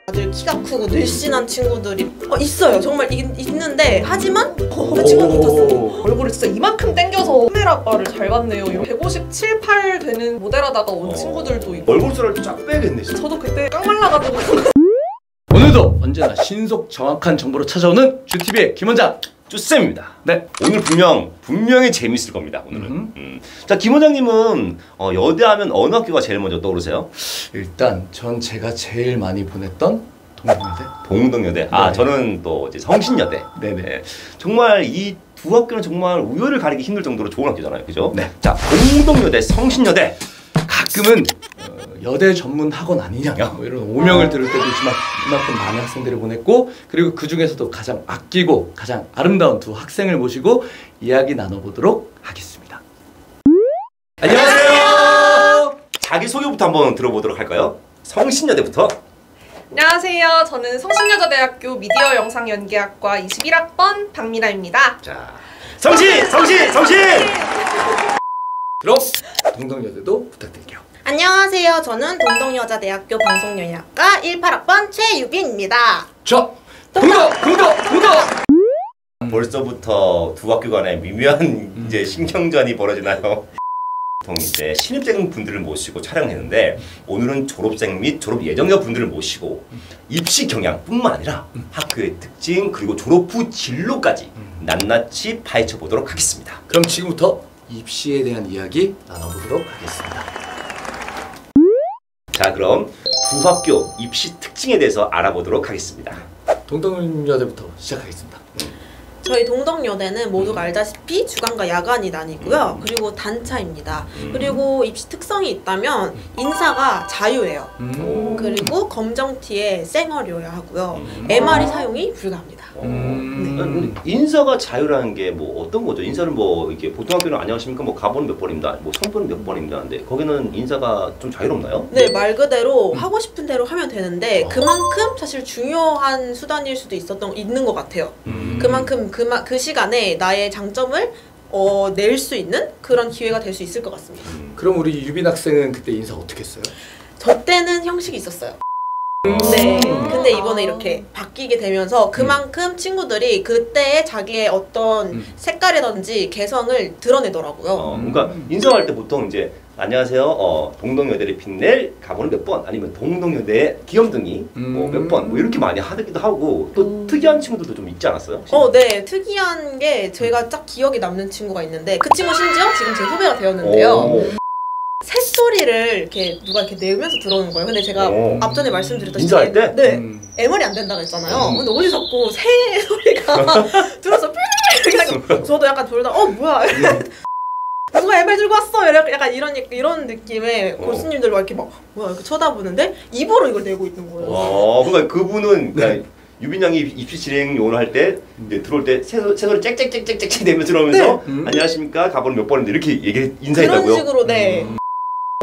다들 키가 크고 늘씬한 친구들이 있어요. 정말 있는데 하지만 그 친구가 붙었어. 얼굴을 진짜 이만큼 당겨서 카메라빨을 잘 봤네요. 157, 8 되는 모델하다가 온 친구들도 있고. 얼굴살을 쫙 빼야겠네 진짜. 저도 그때 깡 말라가지고. 오늘도 언제나 신속 정확한 정보로 찾아오는 주TV의 김원장 쭈쌤입니다. 네, 오늘 분명히 재밌을 겁니다. 오늘은. 자, 김 원장님은 여대하면 어느 학교가 제일 먼저 떠오르세요? 일단 전 제가 제일 많이 보냈던 동덕여대. 동덕여대. 아, 저는 또 이제 성신여대. 네네. 네. 정말 이 두 학교는 정말 우열을 가리기 힘들 정도로 좋은 학교잖아요, 그죠? 네. 자, 동덕여대, 성신여대. 가끔은 여대 전문 학원 아니냐 뭐 이런 오명을 들을 때도 있지만 이만큼 많은 학생들을 보냈고, 그리고 그 중에서도 가장 아끼고 가장 아름다운 두 학생을 모시고 이야기 나눠보도록 하겠습니다. 안녕하세요. 자기소개부터 한번 들어보도록 할까요? 성신여대부터. 안녕하세요. 저는 성신여자대학교 미디어 영상 연기학과 21학번 박미나입니다. 자, 성신! 그럼 동덕여대도 부탁드릴게요. 안녕하세요. 저는 동덕여자대학교 방송연예학과 18학번 최유빈입니다. 자, 동덕! 벌써부터 두 학교 간에 미묘한 이제 신경전이 벌어지나요? 보통 이제 신입생 분들을 모시고 촬영했는데 오늘은 졸업생 및 졸업 예정자 분들을 모시고 입시 경향뿐만 아니라 학교의 특징 그리고 졸업 후 진로까지 낱낱이 파헤쳐 보도록 하겠습니다. 그럼 지금부터 입시에 대한 이야기 나눠보도록 하겠습니다. 자, 그럼 두 학교 입시 특징에 대해서 알아보도록 하겠습니다. 동덕여대부터 시작하겠습니다. 저희 동덕여대는 모두가 알다시피 주간과 야간이 나뉘고요. 그리고 단차입니다. 그리고 입시 특성이 있다면 인사가 자유예요. 그리고 검정티에 쌩얼이어야 하고요. MR이 사용이 불가합니다. 인사가 자유라는 게 뭐 어떤 거죠? 인사를 뭐 이렇게 보통 학교는 안녕하십니까? 뭐 가번은 몇 번입니다. 뭐 성분은 몇 번입니다. 근데 거기는 인사가 좀 자유롭나요? 네, 말 그대로 하고 싶은 대로 하면 되는데 그만큼 사실 중요한 수단일 수도 있는 것 같아요. 그만큼 그 시간에 나의 장점을 낼 수 있는 그런 기회가 될 수 있을 것 같습니다. 그럼 우리 유빈 학생은 그때 인사 어떻게 했어요? 저 때는 형식이 있었어요. 네. 근데 이번에 이렇게 바뀌게 되면서 그만큼 친구들이 그때의 자기의 어떤 색깔이든지 개성을 드러내더라고요. 그러니까 인사할 때 보통 이제 안녕하세요. 동덕여대를 빛낼 가보는 몇 번, 아니면 동덕여대 귀염둥이 뭐 몇 번, 뭐 이렇게 많이 하기도 하고 또 특이한 친구들도 좀 있지 않았어요? 혹시? 네. 특이한 게 제가 딱 기억에 남는 친구가 있는데 그 친구 심지어 지금 제 후배가 되었는데요. 새소리를 이렇게 누가 이렇게 내면서 들어오는 거예요. 근데 제가 앞전에 말씀드렸다시피 인사할 때? 네. MR이 안 된다고 했잖아요. 근데 어디 자꾸 새 소리가 들어서 이렇게 저도 약간 돌다 뭐야 누가 MR 들고 왔어? 약간 이런 느낌의 교수님들 막 이렇게 막 뭐야 이렇게 쳐다보는데 입으로 이걸 내고 있는 거예요. 그러니까 그분은 그러니까 유빈 양이 입시 진행 요원을 할 때 이제 들어올 때 새소리 짹짹짹짹짹 내면서 들어오면서 안녕하십니까 가보는 몇 번인데 이렇게 인사했다고요? 그런 식으로 네.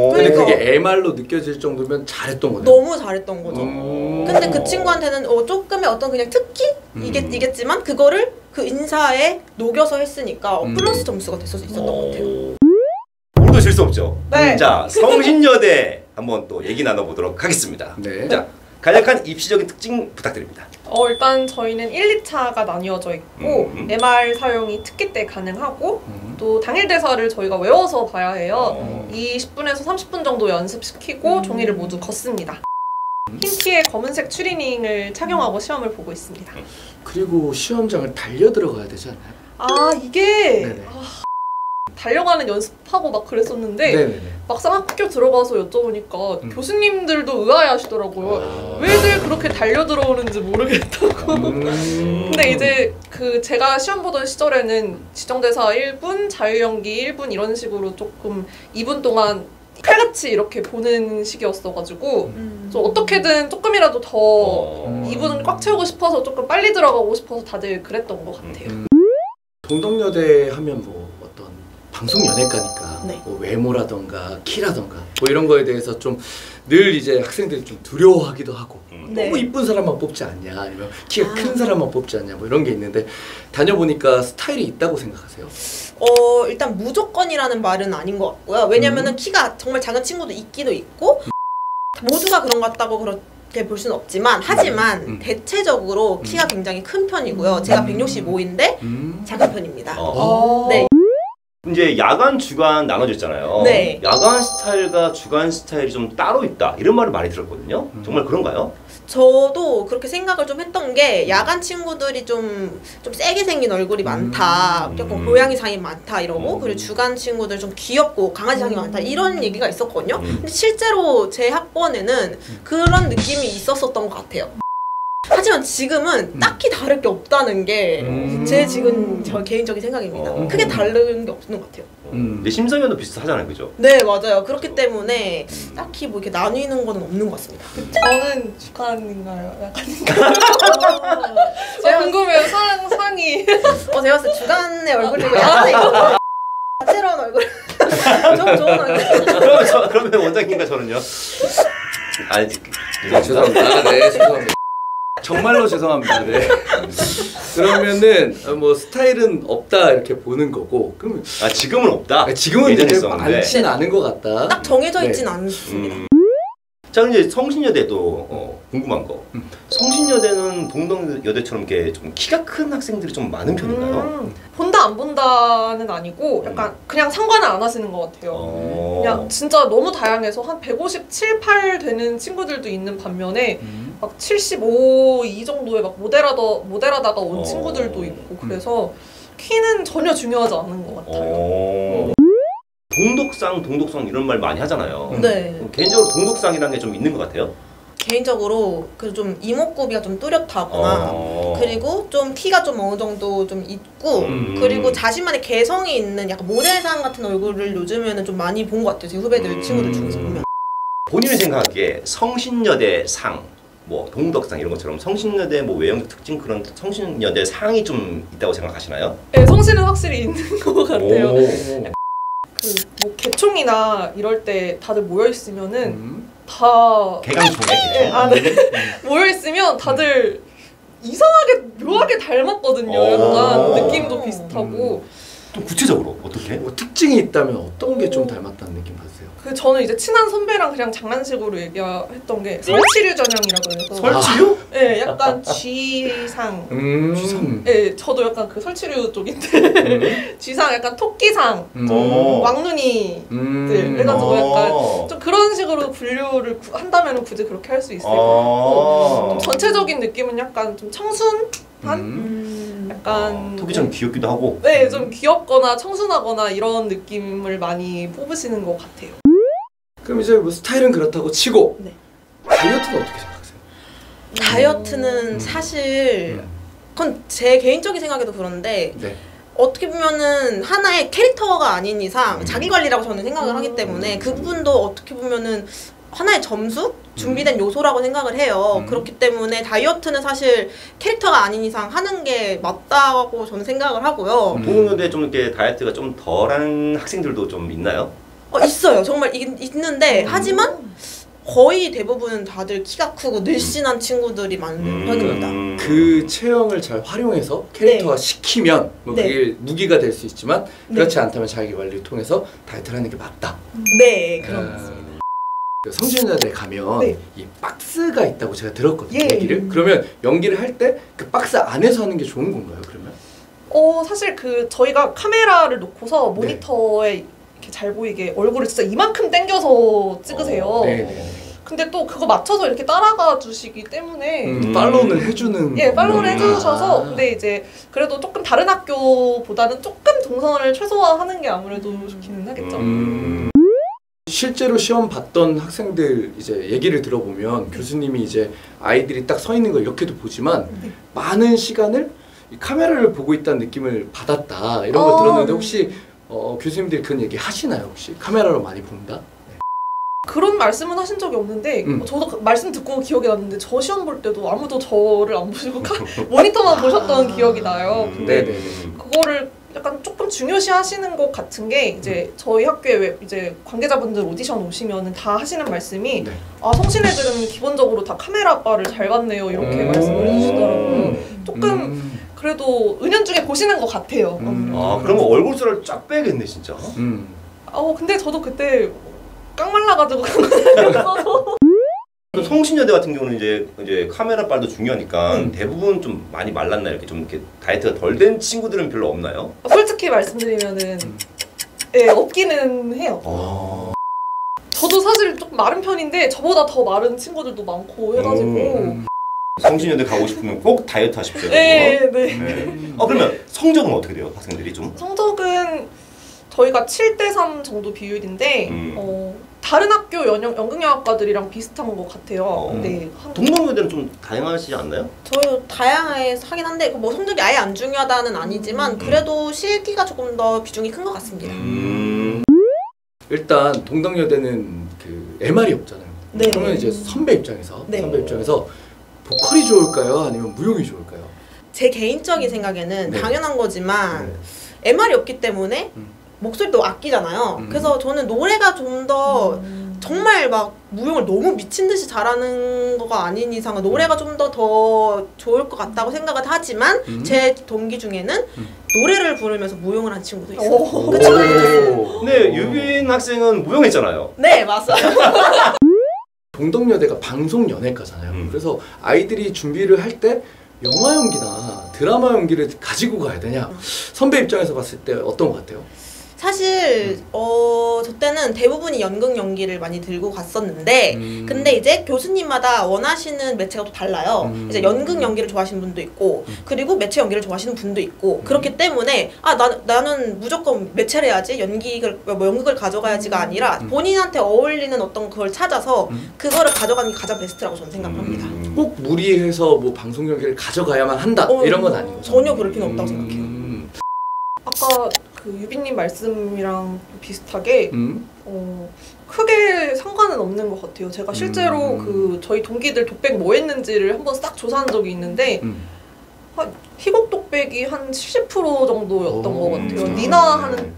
근데 그러니까 그게 MR로 느껴질 정도면 잘했던 거네요. 너무 잘했던 거죠. 근데 그 친구한테는 조금의 어떤 그냥 특기이겠지만 그거를 그 인사에 녹여서 했으니까 플러스 점수가 됐을 수 있었던 것 같아요. 오늘도 질 수 없죠. 네. 자, 성신여대 한번 또 얘기 나눠보도록 하겠습니다. 네. 자, 간략한 입시적인 특징 부탁드립니다. 일단 저희는 1, 2차가 나뉘어져 있고 MR 사용이 특기 때 가능하고 또 당일 대사를 저희가 외워서 봐야 해요. 20분에서 30분 정도 연습시키고 종이를 모두 걷습니다. 흰 티에 검은색 추리닝을 착용하고 시험을 보고 있습니다. 그리고 시험장을 달려 들어가야 되지 않나요? 이게 네네. 달려가는 연습하고 막 그랬었는데 네네네. 막상 학교 들어가서 여쭤보니까 교수님들도 의아해하시더라고요. 왜들 그렇게 달려 들어오는지 모르겠다고. 근데 이제 제가 시험 보던 시절에는 지정대사 1분, 자유연기 1분 이런 식으로 조금 2분 동안 칼같이 이렇게 보는 식이었어가지고 좀 어떻게든 조금이라도 더 2분 꽉 채우고 싶어서 조금 빨리 들어가고 싶어서 다들 그랬던 것 같아요. 동덕여대 하면 뭐 어떤 방송연예과니까 네. 뭐 외모라던가 키라던가 뭐 이런 거에 대해서 좀 늘 이제 학생들이 좀 두려워하기도 하고 네. 너무 이쁜 사람만 뽑지 않냐 아니면 키가 큰 사람만 뽑지 않냐 뭐 이런 게 있는데 다녀보니까 스타일이 있다고 생각하세요? 일단 무조건이라는 말은 아닌 것 같고요. 왜냐면은 키가 정말 작은 친구도 있기도 있고 모두가 그런 것 같다고 볼 수는 없지만 하지만 대체적으로 키가 굉장히 큰 편이고요. 제가 165인데 작은 편입니다. 네. 이제 야간, 주간 나눠졌잖아요. 네. 야간 스타일과 주간 스타일이 좀 따로 있다 이런 말을 많이 들었거든요. 정말 그런가요? 저도 그렇게 생각을 좀 했던 게 야간 친구들이 좀 세게 생긴 얼굴이 많다, 조금 고양이상이 많다 이러고 그리고 주간 친구들 좀 귀엽고 강아지상이 많다 이런 얘기가 있었거든요. 근데 실제로 제 학번에는 그런 느낌이 있었었던 것 같아요. 하지만 지금은 딱히 다를 게 없다는 게 제 지금 저 개인적인 생각입니다. 크게 다른 게 없는 것 같아요. 근데 심성현도 비슷하잖아요, 그죠? 네, 맞아요. 그렇기 때문에 딱히 뭐 이렇게 나뉘는 거는 없는 것 같습니다. 저는 주간인가요? 약간 궁금해요. 상이. 제가 봤을 때 주간의 얼굴이고 야간의 다채로운 얼굴. 좀 좋은 얼굴. 그러면 원장님과 저는요? 아니, 죄송합니다. 네, 죄송합니다. 정말로 죄송합니다. 네. 그러면은 뭐 스타일은 없다 이렇게 보는 거고. 그러면 지금은 없다. 지금은 예전에 되게 있었는데. 많진 않은 것 같다. 딱 정해져 있진 네. 않습니다. 자, 이제 성신여대도 궁금한 거. 성신여대는 동덕여대처럼 이렇게 좀 키가 큰 학생들이 좀 많은 편인가요? 본다 안 본다는 아니고 약간 그냥 상관을 안 하시는 것 같아요. 그냥 진짜 너무 다양해서 한 157, 8 되는 친구들도 있는 반면에 막 75, 이 정도의 막 모델하다가 온 친구들도 있고 그래서 키는 전혀 중요하지 않은 것 같아요. 동독상 이런 말 많이 하잖아요. 네. 개인적으로 동독상이라는 게 좀 있는 것 같아요. 개인적으로 그 좀 이목구비가 좀 뚜렷하거나 그리고 좀 키가 좀 어느 정도 좀 있고 그리고 자신만의 개성이 있는 약간 모델상 같은 얼굴을 요즘에는 좀 많이 본 것 같아요. 제 후배들 친구들 중에서 보면. 본인이 생각하기에 성신여대 상, 뭐 동덕상 이런 것처럼 성신여대 뭐 외형적 특징 그런 성신여대 상이 좀 있다고 생각하시나요? 네, 성실은 확실히 있는 것 같아요. 뭐 개총이나 이럴 때 다들 모여 있으면은 다 개강총회. 모여 있으면 다들 이상하게 묘하게 닮았거든요. 약간 느낌도 비슷하고. 좀 구체적으로 어떻게? 뭐 특징이 있다면 어떤 게 좀 닮았다는 느낌 받으세요? 저는 이제 친한 선배랑 그냥 장난식으로 얘기했던 게 설치류 전형이라고 해서. 설치류? 네, 약간 G상. G상. 네, 저도 약간 그 설치류 쪽인데 G상 약간 토끼상, 왕눈이들 해가지고 약간 좀 그런 식으로 분류를 한다면 굳이 그렇게 할 수 있을 것 같고 좀 전체적인 느낌은 약간 좀 청순한? 약간 토끼처럼 귀엽기도 하고. 네, 좀 귀엽거나 청순하거나 이런 느낌을 많이 뽑으시는 것 같아요. 그럼 이제 뭐 스타일은 그렇다고 치고 네. 다이어트는 어떻게 생각하세요? 다이어트는 사실 그건 제 개인적인 생각에도 그런데 네. 어떻게 보면은 하나의 캐릭터가 아닌 이상 자기 관리라고 저는 생각을 하기 때문에 그 부분도 어떻게 보면은 하나의 점수? 준비된 요소라고 생각을 해요. 그렇기 때문에 다이어트는 사실 캐릭터가 아닌 이상 하는 게 맞다고 저는 생각을 하고요. 동덕여대 좀 이렇게 다이어트가 좀 덜한 학생들도 좀 있나요? 있어요. 정말 있는데 하지만 거의 대부분은 다들 키가 크고 늘씬한 친구들이 많은 편입니다. 그 체형을 잘 활용해서 캐릭터화 시키면 뭐 그게 무기가 될 수 있지만 그렇지 않다면 자기 관리를 통해서 다이어트를 하는 게 맞다. 네, 그런 것입니다. 성신여대 가면 이 박스가 있다고 제가 들었거든요. 얘기를. 그러면 연기를 할 때 그 박스 안에서 하는 게 좋은 건가요? 그러면? 사실 저희가 카메라를 놓고서 모니터에 이렇게 잘 보이게 얼굴을 진짜 이만큼 당겨서 찍으세요. 근데 또 그거 맞춰서 이렇게 따라가 주시기 때문에 팔로우는 해주는. 예, 팔로우를 해주셔서 근데 이제 그래도 조금 다른 학교보다는 조금 동선을 최소화하는 게 아무래도 좋기는 하겠죠. 실제로 시험 봤던 학생들 이제 얘기를 들어보면 교수님이 이제 아이들이 딱 서 있는 거 이렇게도 보지만 많은 시간을 이 카메라를 보고 있다는 느낌을 받았다 이런 거 들었는데 혹시 교수님들이 그런 얘기 하시나요? 혹시 카메라로 많이 본다? 그런 말씀은 하신 적이 없는데 저도 그 말씀 듣고 기억이 났는데 저 시험 볼 때도 아무도 저를 안 보시고 모니터만 보셨던 기억이 나요. 근데 그거를 약간 조금 중요시 하시는 것 같은 게 이제 저희 학교에 이제 관계자분들 오디션 오시면은 다 하시는 말씀이 성신 애들은 기본적으로 다 카메라 바를 잘 받네요 이렇게 말씀을 해주시더라고요. 조금 그래도 은연중에 보시는 것 같아요. 그러면 얼굴살을 쫙 빼겠네 진짜. 근데 저도 그때 깡 말라가지고 그런 건 아니었어서 그 성신여대 같은 경우는 이제 카메라 빨도 중요하니까 대부분 좀 많이 말랐나요? 이렇게 좀 이렇게 다이어트가 덜 된 친구들은 별로 없나요? 솔직히 말씀드리면은 예, 없기는 해요. 저도 사실 조금 마른 편인데 저보다 더 마른 친구들도 많고 해가지고 성신여대 가고 싶으면 꼭 다이어트 하십시오. 네. 그러면 성적은 어떻게 돼요? 학생들이 좀? 성적은 저희가 7대3 정도 비율인데 다른 학교 연극영화과들이랑 비슷한 것 같아요. 네. 동덕여대는 좀 다양하시지 않나요? 저희 다양하긴 한데 뭐 성적이 아예 안 중요하다는 아니지만 그래도 실기가 조금 더 비중이 큰 것 같습니다. 일단 동덕여대는 그 MR이 없잖아요. 네. 그러면 이제 선배 입장에서 네. 보컬이 좋을까요? 아니면 무용이 좋을까요? 제 개인적인 생각에는 네. 당연한 거지만 MR이 없기 때문에 목소리도 아끼잖아요. 그래서 저는 노래가 좀 더 정말 막 무용을 너무 미친 듯이 잘하는 거가 아닌 이상은 노래가 좀 더 좋을 것 같다고 생각은 하지만 제 동기 중에는 노래를 부르면서 무용을 한 친구도 있어요. 그 친구도 있어요. 네, 유빈 학생은 무용했잖아요. 네, 맞아요. 동덕여대가 방송연예과잖아요. 그래서 아이들이 준비를 할 때 영화 연기나 드라마 연기를 가지고 가야 되냐? 선배 입장에서 봤을 때 어떤 것 같아요? 사실 저 때는 대부분이 연극 연기를 많이 들고 갔었는데 근데 이제 교수님마다 원하시는 매체가 또 달라요. 이제 연극 연기를 좋아하시는 분도 있고 그리고 매체 연기를 좋아하시는 분도 있고 그렇기 때문에 나는 무조건 매체를 해야지 연극을 가져가야지가 아니라 본인한테 어울리는 어떤 걸 찾아서 그거를 가져가는 게 가장 베스트라고 저는 생각합니다. 꼭 무리해서 뭐 방송 연기를 가져가야만 한다 이런 건 아니고 전혀 그럴 필요는 없다고 생각해요. 아까 그 유빈님 말씀이랑 비슷하게 크게 상관은 없는 것 같아요. 제가 실제로 그 저희 동기들 독백 뭐 했는지를 한번 싹 조사한 적이 있는데 희곡 독백이 한 70% 정도였던 것 같아요.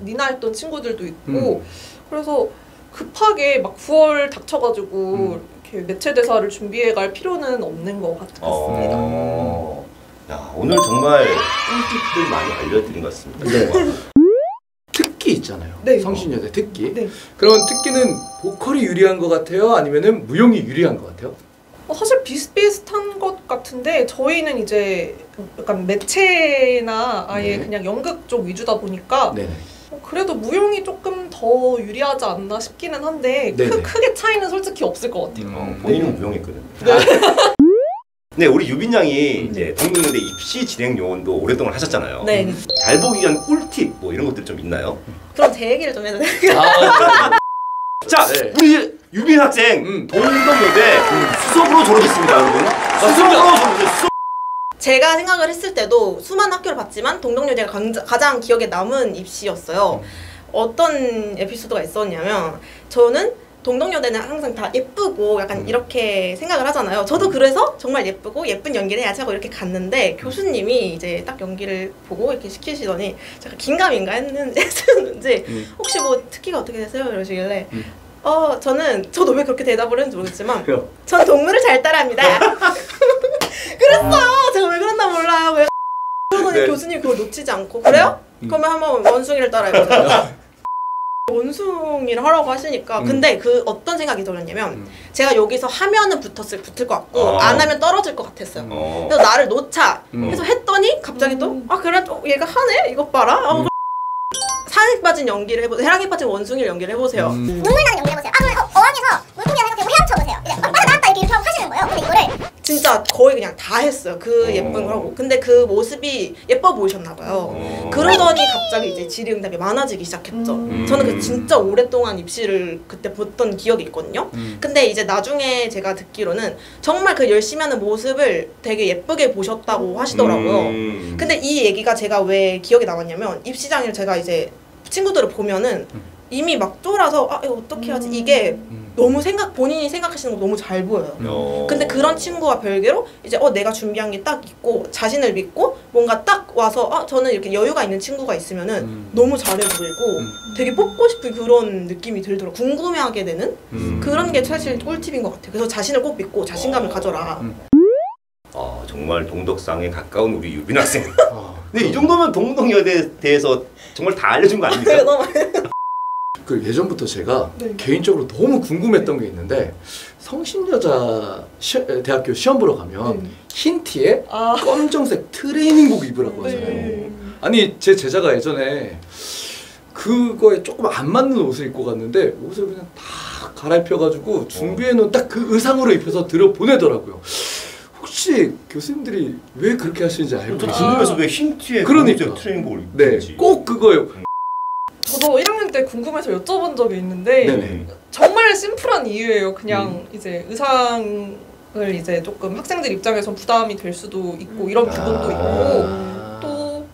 니나 했던 친구들도 있고 그래서 급하게 막 9월 닥쳐가지고 이렇게 매체 대사를 준비해갈 필요는 없는 것 같습니다. 야, 오늘 정말 꿀팁들 많이 알려드린 것 같습니다. 네. 특기 있잖아요. 네. 성신여대 특기. 네. 그러면 특기는 보컬이 유리한 것 같아요? 아니면은 무용이 유리한 것 같아요? 사실 비슷비슷한 것 같은데 저희는 이제 약간 매체나 아예 그냥 연극 쪽 위주다 보니까 그래도 무용이 조금 더 유리하지 않나 싶기는 한데 크게 차이는 솔직히 없을 것 같아요. 본인은 무용했거든요. 네, 우리 유빈 양이 이제 동덕여대 입시 진행 요원도 오랫동안 하셨잖아요. 네. 잘 보기 위한 꿀팁 뭐 이런 것들 좀 있나요? 그럼 제 얘기를 좀 해도 돼요? 자, 우리 유빈 학생 동덕여대 수석으로 졸업했습니다, 여러분. 수석으로 졸업했어요. 제가 생각을 했을 때도 수많은 학교를 봤지만 동덕여대가 가장 기억에 남은 입시였어요. 어떤 에피소드가 있었냐면 저는 동덕여대는 항상 다 예쁘고 약간 이렇게 생각을 하잖아요. 저도 그래서 정말 예쁘고 예쁜 연기를 해야지 하고 이렇게 갔는데 교수님이 이제 딱 연기를 보고 이렇게 시키시더니 제가 긴가민가 했는지 혹시 뭐 특기가 어떻게 되세요? 이러시길래 저도 왜 그렇게 대답을 했는지 모르겠지만 전 동물을 잘 따라합니다. 그랬어요. 제가 왜 그랬나 몰라요. 그러더니 교수님이 그걸 놓치지 않고 그래요? 그러면 한번 원숭이를 따라해보세요. 원숭이를 하라고 하시니까 근데 그 어떤 생각이 들었냐면 제가 여기서 하면은 붙을 것 같고 안 하면 떨어질 것 같았어요. 그래서 나를 놓자 해서 했더니 갑자기 또 그래 얘가 하네? 이것 봐라. 산에 빠진 연기를 해보세요. 해랑에 빠진 원숭이를 연기를 해보세요. 눈물 나는 연기 해보세요. 그러면 어항에서 물고기 하나 생각하고 헤엄쳐보세요. 이제 나왔다 이렇게 하시는 거예요. 근데 이거를 진짜 거의 그냥 다 했어요. 그 예쁜 걸 하고. 근데 그 모습이 예뻐 보이셨나 봐요. 그러더니 갑자기 이제 질의응답이 많아지기 시작했죠. 저는 그 진짜 오랫동안 입시를 그때 봤던 기억이 있거든요. 근데 이제 나중에 제가 듣기로는 정말 그 열심히 하는 모습을 되게 예쁘게 보셨다고 하시더라고요. 근데 이 얘기가 제가 왜 기억에 남았냐면 입시장을 제가 이제 친구들을 보면은 이미 막 쫄아서 이거 어떻게 하지? 이게 너무 본인이 생각하시는 거 너무 잘 보여요. 근데 그런 친구와 별개로 이제 내가 준비한 게 딱 있고 자신을 믿고 뭔가 딱 와서 저는 이렇게 여유가 있는 친구가 있으면은 너무 잘해 보이고 되게 뽑고 싶은 그런 느낌이 들더라고요. 궁금해하게 되는 그런 게 사실 꿀팁인 것 같아요. 그래서 자신을 꼭 믿고 자신감을 가져라. 정말 동덕상에 가까운 우리 유빈 학생. 근데 이 정도면 동덕여대에 대해서 정말 다 알려준 거 아닙니까? 그 예전부터 제가 네. 개인적으로 너무 궁금했던 게 있는데 성신여자 대학교 시험 보러 가면 네. 흰 티에 아. 검정색 트레이닝복 입으라고 하잖아요. 네. 아니 제 제자가 예전에 그거에 조금 안 맞는 옷을 입고 갔는데 옷을 그냥 다 갈아입혀가지고 준비해놓은 딱 그 의상으로 입혀서 들여보내더라고요. 혹시 교수님들이 왜 그렇게 하시는지 알고 저 계신가요? 궁금해서 왜 흰 티에 그러니까. 검은색 트레이닝복을 네, 입는지. 꼭 그거예요. 저도 1학년 때 궁금해서 여쭤본 적이 있는데 네네. 정말 심플한 이유예요. 그냥 이제 의상을 이제 조금 학생들 입장에선 부담이 될 수도 있고 이런 부분도 있고 또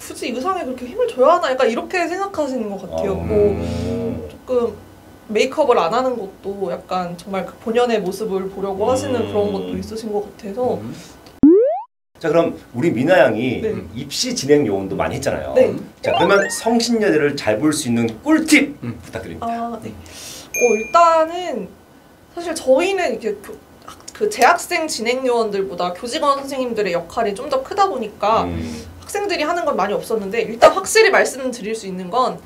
굳이 의상에 그렇게 힘을 줘야 하나 약간 이렇게 생각하시는 것 같아요. 뭐 조금 메이크업을 안 하는 것도 약간 정말 그 본연의 모습을 보려고 하시는 그런 것도 있으신 것 같아서 자 그럼 우리 미나 양이 네. 입시 진행 요원도 많이 했잖아요. 네. 자 그러면 성신여대를 잘 볼 수 있는 꿀팁 부탁드립니다. 아, 네. 일단은 사실 저희는 이렇게 그 재학생 진행 요원들보다 교직원 선생님들의 역할이 좀 더 크다 보니까 학생들이 하는 건 많이 없었는데 일단 확실히 말씀드릴 수 있는 건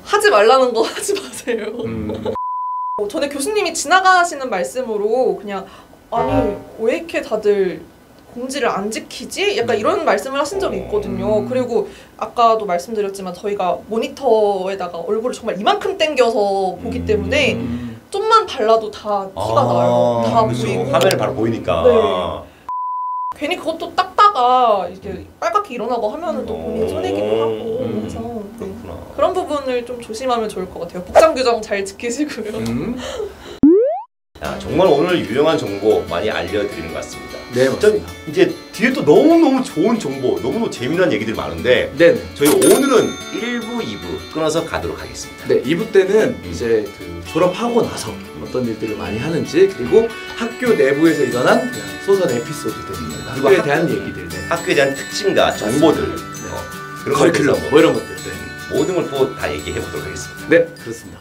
하지 말라는 거 하지 마세요. 전에 교수님이 지나가시는 말씀으로 그냥 아니 왜 이렇게 다들 공지를 안 지키지? 약간 이런 말씀을 하신 적이 있거든요. 그리고 아까도 말씀드렸지만 저희가 모니터에다가 얼굴을 정말 이만큼 당겨서 보기 때문에 좀만 발라도 다 티가 나요. 다 그렇죠. 보이고 화면에 바로 보이니까. 네. 괜히 그것도 닦다가 이게 빨갛게 일어나고 하면은 또 본인 손해기도 하고 그래서 네. 그렇구나. 그런 부분을 좀 조심하면 좋을 것 같아요. 복장 규정 잘 지키시고요. 야, 정말 오늘 유용한 정보 많이 알려드리는 것 같습니다. 네, 맞습니다. 이제 뒤에 또 너무너무 좋은 정보, 너무너무 재미난 얘기들이 많은데 네. 저희 오늘은 1부, 2부 끊어서 가도록 하겠습니다. 네, 2부 때는 이제 그 졸업하고 나서 어떤 일들을 많이 하는지 그리고 학교 내부에서 일어난 그냥 소설 에피소드들 그리고 학교에 대한 얘기들 학교에 대한 특징과 정보들 그런 것에 커리큘럼 대해서 뭐 이런 것들 네. 모든 걸 또 다 얘기해 보도록 하겠습니다. 네, 그렇습니다.